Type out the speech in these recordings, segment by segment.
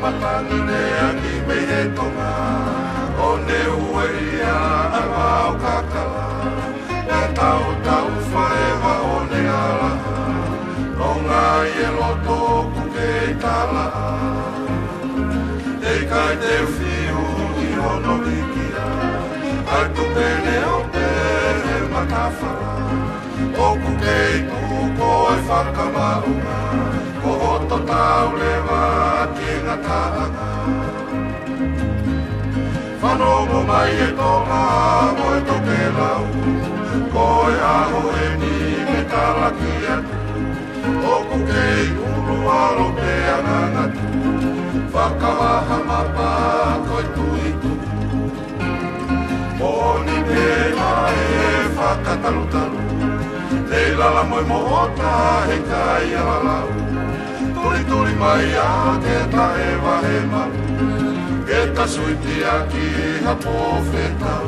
matangi ne angi me he tonga o ne ue ia anga o kakala e tau tau whaewa o ne ala o ngā ielo tōku ke tala e kai te whiu i ono ikia ai tu pene o pere matawhara o ku ke kuko e whakamaunga ko hoto tau lewa ki ngā taanga whanongo mai e tonga mo e toke lau ko e aho e ni me talaki atu o ku ke ulu alo te angangatu whakawaha mapa koe tuitu Moni pena e whakatalutalu Leilala moe mohota he kai alalau Turi turi mai a ke tae wahe maru Ke ta suiti a ki hapo whetau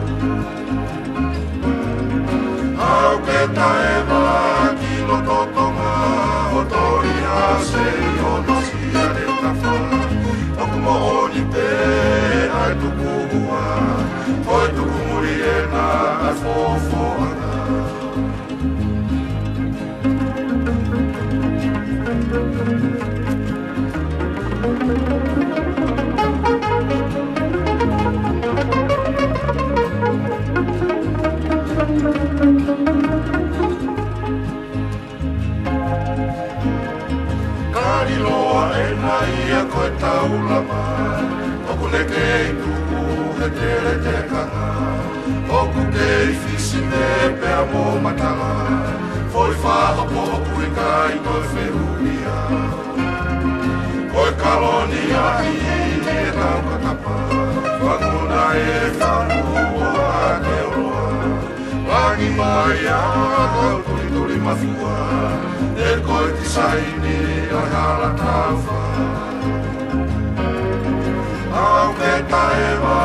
Au ke tae wa ki loto tonga O tori a se i ono si a re tawha Oku mohoni pe ai tuku hua Oi tuku muri e na ai fofo ana Kari loa e nai a koe taulama Oku ne kei tuku he tere te kanga Oku kei fisi me pea mō matala Foi whaha poku i kai koe wheruia Koe kalonia i e tau katapa Wanguna e whanu o Aotearoa Wangi mai a koe turi turi mawhua E koe ti saini ai hala tawha Au ke taewa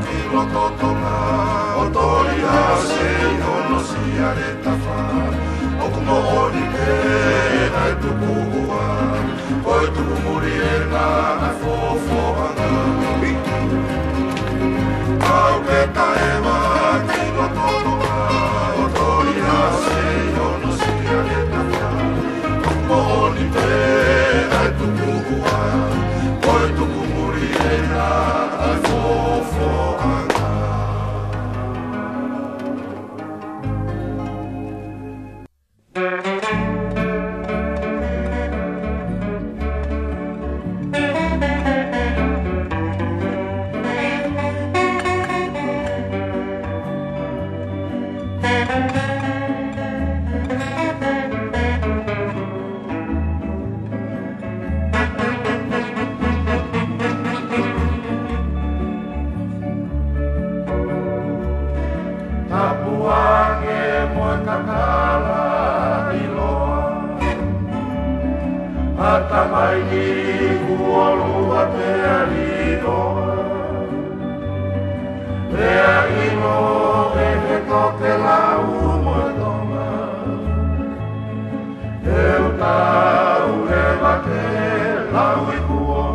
ki loto tonga O tori a se i ono si a re tawha Oku mohoni ke nai tuku hua Koe tuku muri e na ai fofo anga Au ke taewa ki loto tonga O tori a se i ono si a re tawha Oku mohoni ke nai tuku hua Koe tuku muri e na ai fofo anga Tapuange moe kakala i loa Ata mai ni kuolua te arino Te arino e he toke lau moe tonga Eu tau he wake lau i kuo